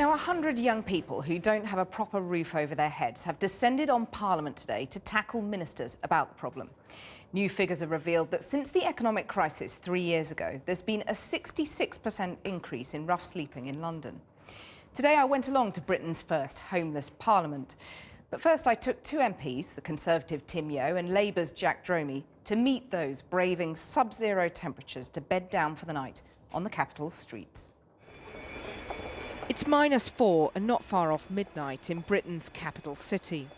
Now, 100 young people who don't have a proper roof over their heads have descended on Parliament today to tackle ministers about the problem. New figures have revealed that since the economic crisis 3 years ago, there's been a 66% increase in rough sleeping in London. Today, I went along to Britain's first homeless Parliament. But first, I took two MPs, the Conservative Tim Yeo and Labour's Jack Dromey, to meet those braving sub-zero temperatures to bed down for the night on the capital's streets. It's -4 and not far off midnight in Britain's capital city.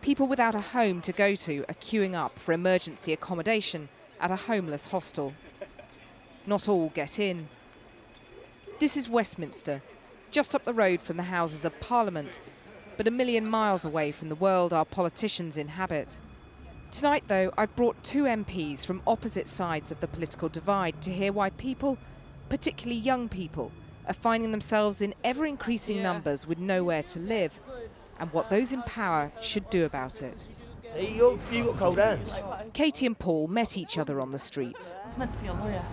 People without a home to go to are queuing up for emergency accommodation at a homeless hostel. Not all get in. This is Westminster, just up the road from the Houses of Parliament, but a million miles away from the world our politicians inhabit. Tonight, though, I've brought two MPs from opposite sides of the political divide to hear why people, particularly young people, are finding themselves in ever-increasing numbers with nowhere to live, and what those in power should do about it. You got cold hands. Katie and Paul met each other on the streets. I was meant to be a lawyer.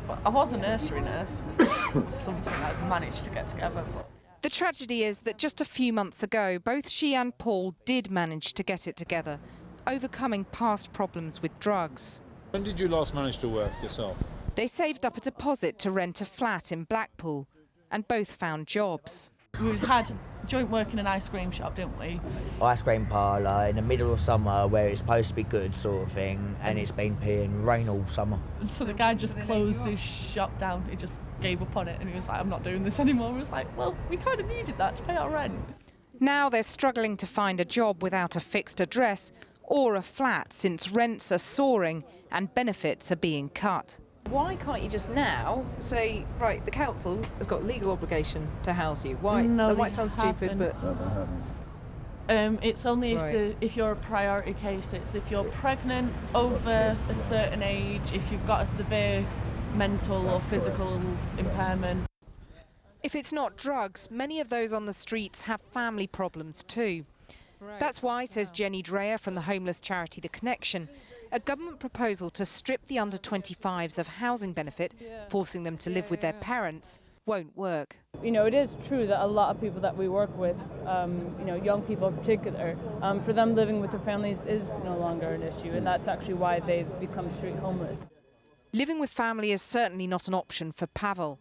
But I was a nursery nurse, which was something I'd managed to get together. But The tragedy is that just a few months ago, both she and Paul did manage to get it together, overcoming past problems with drugs. When did you last manage to work yourself? They saved up a deposit to rent a flat in Blackpool, and both found jobs. we had joint work in an ice cream shop, didn't we? Ice cream parlour in the middle of summer where it's supposed to be good sort of thing, and it's been peeing rain all summer. And so the guy just closed his shop down. He just gave up on it and he was like, I'm not doing this anymore. We was like, well, we kind of needed that to pay our rent. Now they're struggling to find a job without a fixed address or a flat, since rents are soaring and benefits are being cut. Why can't you just now say, right, the council has got legal obligation to house you? Why? No, that they might sound stupid, haven't. but It's only if, Right. if you're a priority case. It's if you're pregnant, over a certain age, if you've got a severe mental or physical impairment. If it's not drugs, many of those on the streets have family problems too. That's why, says Jenny Dreyer from the homeless charity The Connection, a government proposal to strip the under-25s of housing benefit, forcing them to live with their parents, won't work. You know, it is true that a lot of people that we work with, you know, young people in particular, for them living with their families is no longer an issue, and that's actually why they've become street homeless. Living with family is certainly not an option for Pavel.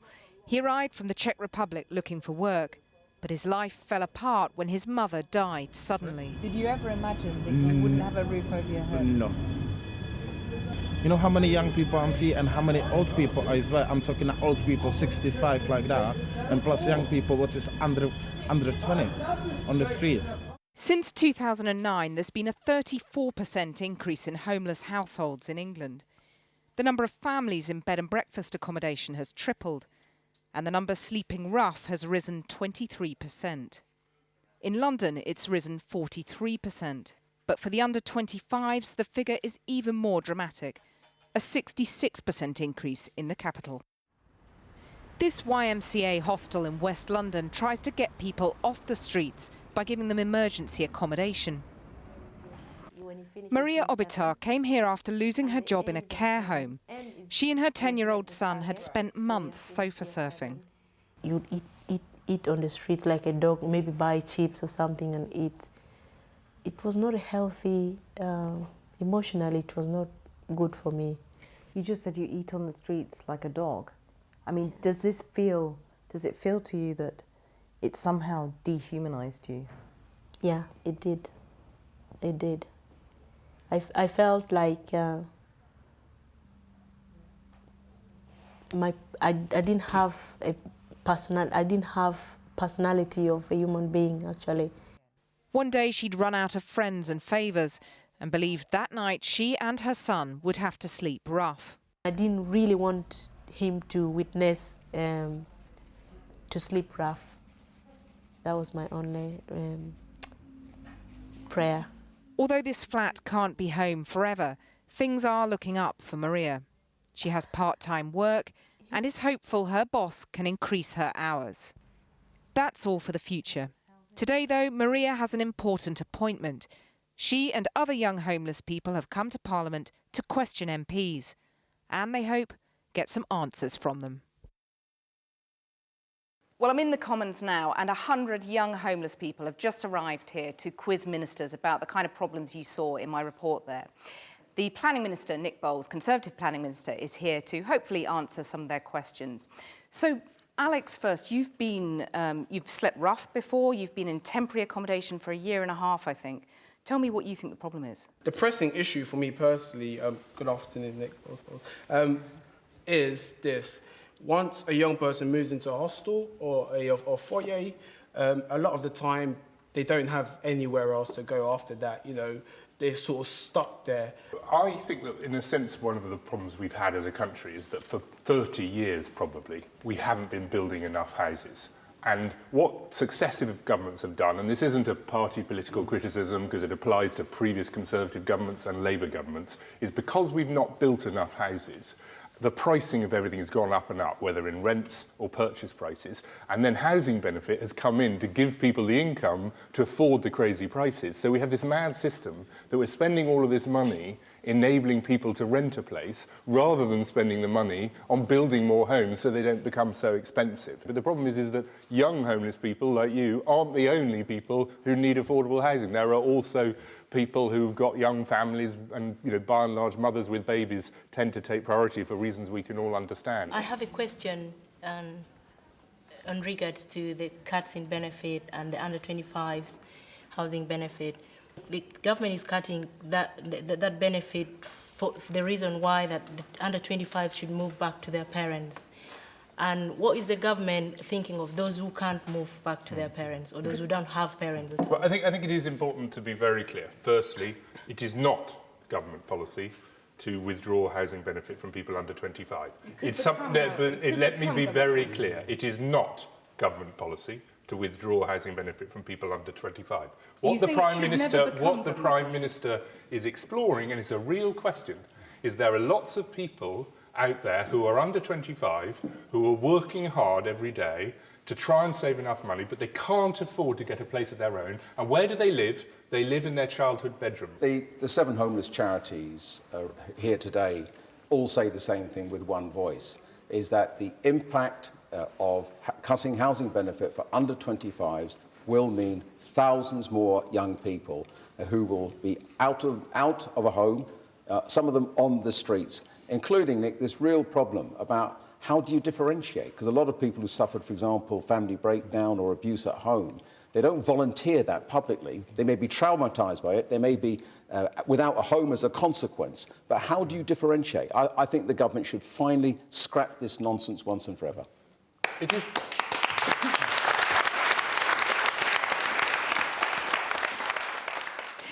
He arrived from the Czech Republic looking for work, but his life fell apart when his mother died suddenly. Did you ever imagine that you wouldn't have a roof over your head? No. You know how many young people I'm seeing and how many old people as well. I'm talking old people, 65 like that, and plus young people what is under 20 on the street. Since 2009, there's been a 34% increase in homeless households in England. The number of families in bed and breakfast accommodation has tripled, and the number sleeping rough has risen 23%. In London, it's risen 43%. But for the under-25s, the figure is even more dramatic, a 66% increase in the capital. This YMCA hostel in West London tries to get people off the streets by giving them emergency accommodation. Maria Obitar came here after losing her job in a care home. She and her 10-year-old son had spent months sofa surfing. You'd eat on the street like a dog, maybe buy chips or something and eat. It was not healthy, emotionally it was not good for me. You just said you eat on the streets like a dog. I mean, does it feel to you that it somehow dehumanized you? Yeah, it did. It did. I felt like I didn't have personality of a human being actually. One day she'd run out of friends and favours and believed that night she and her son would have to sleep rough. I didn't really want him to witness to sleep rough. That was my only prayer. Although this flat can't be home forever, things are looking up for Maria. She has part-time work and is hopeful her boss can increase her hours. That's all for the future. Today, though, Maria has an important appointment. She and other young homeless people have come to Parliament to question MPs, and they hope get some answers from them. Well, I'm in the Commons now, and 100 young homeless people have just arrived here to quiz ministers about the kind of problems you saw in my report there. The Planning Minister, Nick Bowles, Conservative Planning Minister, is here to hopefully answer some of their questions. So, Alex, first, you've slept rough before, you've been in temporary accommodation for a year and a half, I think. Tell me what you think the problem is. The pressing issue for me personally, good afternoon, Nick Bowles, is this. Once a young person moves into a hostel or a foyer, a lot of the time they don't have anywhere else to go after that. You know, they're sort of stuck there. I think that, in a sense, one of the problems we've had as a country is that for 30 years, probably, we haven't been building enough houses. And what successive governments have done, and this isn't a party political criticism because it applies to previous Conservative governments and Labour governments, is because we've not built enough houses, the pricing of everything has gone up and up, whether in rents or purchase prices, and then housing benefit has come in to give people the income to afford the crazy prices. So we have this mad system that we're spending all of this money enabling people to rent a place rather than spending the money on building more homes so they don't become so expensive. But the problem is that young homeless people like you aren't the only people who need affordable housing. There are also people who've got young families and, you know, by and large, mothers with babies tend to take priority for reasons we can all understand. I have a question on regards to the cuts in benefit and the under-25s housing benefit. The government is cutting that benefit for the reason why that the under-25s should move back to their parents. And what is the government thinking of those who can't move back to their parents or those who don't have parents? Well, I think it is important to be very clear. Firstly, it is not government policy to withdraw housing benefit from people under 25. Let me be very clear. It is not government policy to withdraw housing benefit from people under 25. What the Prime Minister is exploring, and it's a real question, is there are lots of people out there who are under 25 who are working hard every day to try and save enough money, but they can't afford to get a place of their own. And where do they live? They live in their childhood bedroom. The 7 homeless charities here today all say the same thing with one voice, is that the impact of cutting housing benefit for under 25s will mean thousands more young people who will be out of a home, some of them on the streets, including, Nick, this real problem about how do you differentiate? Because a lot of people who suffered, for example, family breakdown or abuse at home, they don't volunteer that publicly. They may be traumatised by it. They may be without a home as a consequence. But how do you differentiate? I think the government should finally scrap this nonsense once and forever. It is.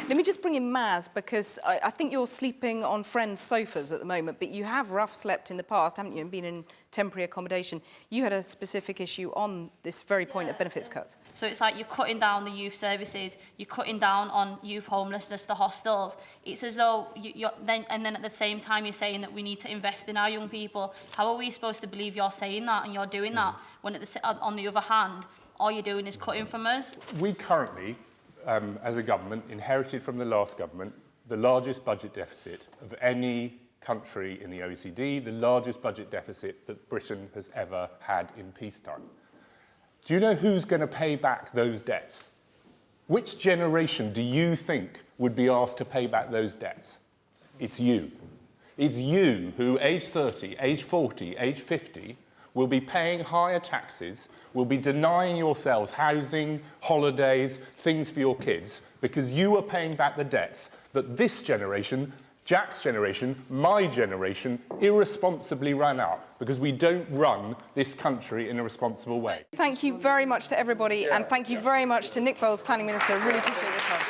Let me just bring in Maz, because I think you're sleeping on friends' sofas at the moment, but you have rough slept in the past, haven't you, and been in temporary accommodation. You had a specific issue on this very point of benefits cuts. So it's like you're cutting down the youth services, you're cutting down on youth homelessness, the hostels. It's as though then at the same time you're saying that we need to invest in our young people. How are we supposed to believe you're saying that and you're doing that when on the other hand, all you're doing is cutting from us? We currently, as a government, inherited from the last government the largest budget deficit of any country in the OECD, the largest budget deficit that Britain has ever had in peacetime. Do you know who's going to pay back those debts? Which generation do you think would be asked to pay back those debts? It's you. It's you who, age 30, age 40, age 50, will be paying higher taxes, will be denying yourselves housing, holidays, things for your kids, because you are paying back the debts that this generation, Jack's generation, my generation, irresponsibly ran out, because we don't run this country in a responsible way. Thank you very much to everybody, and thank you very much to Nick Bowles, Planning Minister. Really appreciate your time.